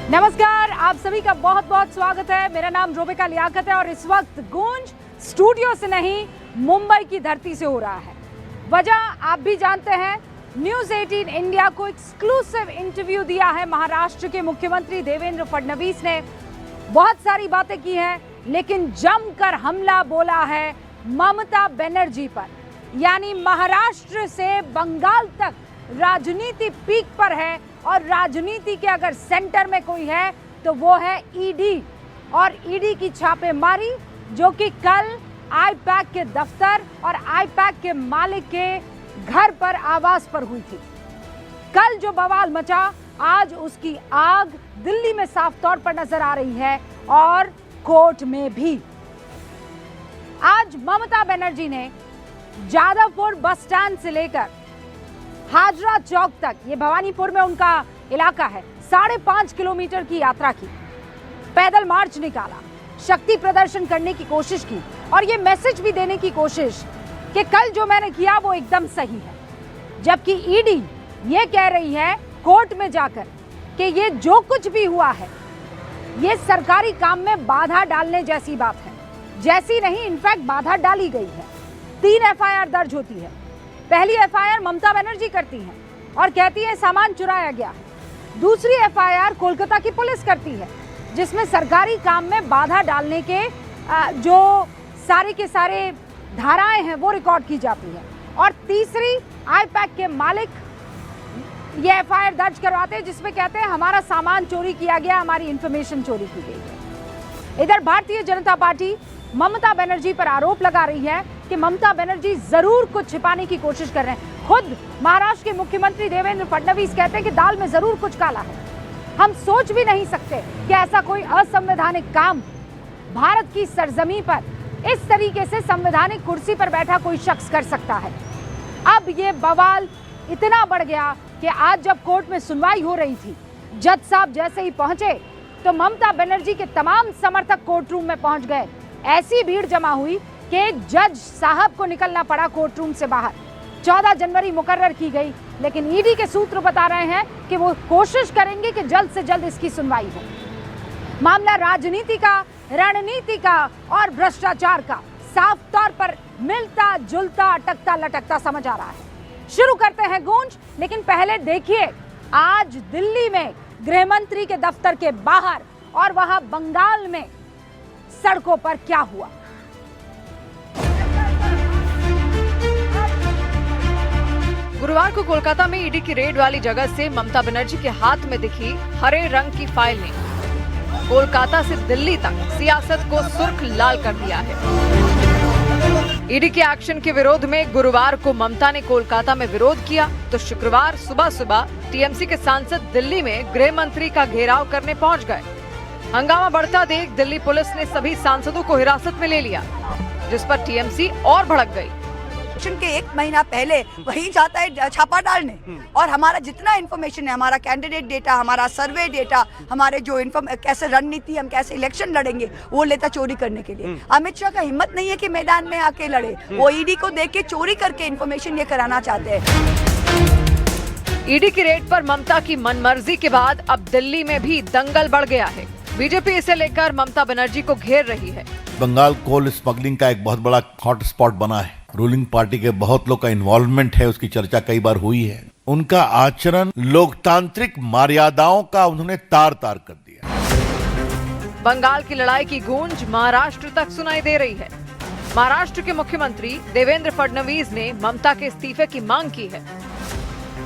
नमस्कार, आप सभी का बहुत बहुत स्वागत है। मेरा नाम रोबिका लियाकत है और इस वक्त गूंज स्टूडियो से नहीं, मुंबई की धरती से हो रहा है। वजह आप भी जानते हैं, न्यूज़ 18 इंडिया को एक्सक्लूसिव इंटरव्यू दिया है महाराष्ट्र के मुख्यमंत्री देवेंद्र फडणवीस ने। बहुत सारी बातें की हैं, लेकिन जमकर हमला बोला है ममता बनर्जी पर। यानी महाराष्ट्र से बंगाल तक राजनीति पीक पर है और राजनीति के अगर सेंटर में कोई है तो वो है ईडी। और ईडी की छापेमारी जो कि कल आईपैक के दफ्तर और आईपैक के मालिक के घर पर, आवास पर हुई थी। कल जो बवाल मचा, आज उसकी आग दिल्ली में साफ तौर पर नजर आ रही है और कोर्ट में भी। आज ममता बनर्जी ने जादवपुर बस स्टैंड से लेकर हाजरा चौक तक, ये भवानीपुर में उनका इलाका है, 5.5 किलोमीटर की यात्रा की, पैदल मार्च निकाला, शक्ति प्रदर्शन करने की कोशिश की और ये मैसेज भी देने की कोशिश कि कल जो मैंने किया वो एकदम सही है। जबकि ईडी ये कह रही है कोर्ट में जाकर कि ये जो कुछ भी हुआ है ये सरकारी काम में बाधा डालने जैसी बात है। जैसी नहीं, इनफैक्ट बाधा डाली गई है। 3 एफआईआर दर्ज होती है। पहली एफआईआर ममता बनर्जी करती है और कहती है सामान चुराया गया है। दूसरी एफआईआर कोलकाता की पुलिस करती है जिसमें सरकारी काम में बाधा डालने के जो सारे के सारे धाराएं हैं वो रिकॉर्ड की जाती है। और तीसरी आईपैक के मालिक ये एफआईआर दर्ज करवाते हैं जिसमें कहते हैं हमारा सामान चोरी किया गया, हमारी इंफॉर्मेशन चोरी की गई है। इधर भारतीय जनता पार्टी ममता बनर्जी पर आरोप लगा रही है कि ममता बनर्जी जरूर कुछ छिपाने की कोशिश कर रहे हैं। खुद महाराष्ट्र के मुख्यमंत्री देवेंद्र फडणवीस कहते हैं कि दाल में जरूर कुछ काला है। हम सोच भी नहीं सकते कि ऐसा कोई असंवैधानिक काम भारत की सरजमी पर इस तरीके से संवैधानिक कुर्सी पर बैठा कोई शख्स कर सकता है। अब ये बवाल इतना बढ़ गया कि आज जब कोर्ट में सुनवाई हो रही थी, जज साहब जैसे ही पहुंचे तो ममता बनर्जी के तमाम समर्थक कोर्ट रूम में पहुंच गए। ऐसी भीड़ जमा हुई कि जज साहब को निकलना पड़ा कोर्ट रूम से बाहर। 14 जनवरी मुकर्रर की गई, लेकिन ईडी के सूत्र बता रहे हैं कि वो कोशिश करेंगे कि जल्द से जल्द इसकी सुनवाई हो। मामला राजनीति का, रणनीति का और भ्रष्टाचार का साफ तौर पर मिलता जुलता, अटकता लटकता समझ आ रहा है। शुरू करते हैं गूंज, लेकिन पहले देखिए आज दिल्ली में गृह मंत्री के दफ्तर के बाहर और वहां बंगाल में सड़कों पर क्या हुआ। गुरुवार को कोलकाता में ईडी की रेड वाली जगह से ममता बनर्जी के हाथ में दिखी हरे रंग की फाइल ने कोलकाता से दिल्ली तक सियासत को सुर्ख लाल कर दिया है। ईडी के एक्शन के विरोध में गुरुवार को ममता ने कोलकाता में विरोध किया तो शुक्रवार सुबह सुबह टीएमसी के सांसद दिल्ली में गृह मंत्री का घेराव करने पहुंच गए। हंगामा बढ़ता देख दिल्ली पुलिस ने सभी सांसदों को हिरासत में ले लिया, जिस पर टीएमसी और भड़क गई। इलेक्शन के 1 महीना पहले वही जाता है छापा डालने और हमारा जितना इन्फॉर्मेशन है, हमारा कैंडिडेट डेटा, हमारा सर्वे डेटा, हमारे जो कैसे रणनीति, हम कैसे इलेक्शन लड़ेंगे, वो लेता चोरी करने के लिए। अमित शाह का हिम्मत नहीं है कि मैदान में आके लड़े, वो ईडी को देख के चोरी करके इन्फॉर्मेशन ये कराना चाहते हैं। ईडी की रेड पर ममता की मनमर्जी के बाद अब दिल्ली में भी दंगल बढ़ गया है। बीजेपी इसे लेकर ममता बनर्जी को घेर रही है। बंगाल कोल स्मगलिंग का एक बहुत बड़ा हॉट स्पॉट बना है। रूलिंग पार्टी के बहुत लोग का इन्वॉल्वमेंट है, उसकी चर्चा कई बार हुई है। उनका आचरण लोकतांत्रिक मर्यादाओं का उन्होंने तार तार कर दिया। बंगाल की लड़ाई की गूंज महाराष्ट्र तक सुनाई दे रही है। महाराष्ट्र के मुख्यमंत्री देवेंद्र फडणवीस ने ममता के इस्तीफे की मांग की है।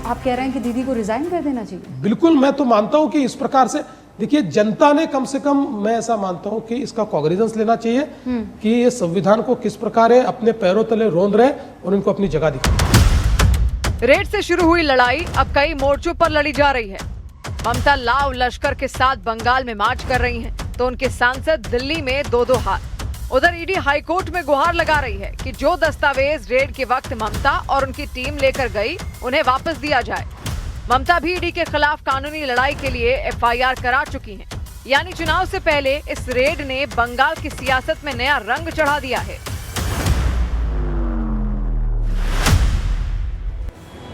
आप कह रहे हैं कि दीदी को रिजाइन कर देना चाहिए? बिल्कुल, मैं तो मानता हूं कि इस प्रकार से देखिए, जनता ने कम से कम, मैं ऐसा मानता हूं कि इसका कॉग्निजेंस लेना चाहिए कि ये संविधान को किस प्रकार है अपने पैरों तले रोंद रहे और इनको अपनी जगह दिखा। रेड से शुरू हुई लड़ाई अब कई मोर्चों पर लड़ी जा रही है। ममता लाव लश्कर के साथ बंगाल में मार्च कर रही हैं, तो उनके सांसद दिल्ली में 2-2 हाथ। उधर ईडी हाईकोर्ट में गुहार लगा रही है कि जो दस्तावेज रेड के वक्त ममता और उनकी टीम लेकर गई उन्हें वापस दिया जाए। ममता भी ईडी के खिलाफ कानूनी लड़ाई के लिए एफआईआर करा चुकी हैं। यानी चुनाव से पहले इस रेड ने बंगाल की सियासत में नया रंग चढ़ा दिया है।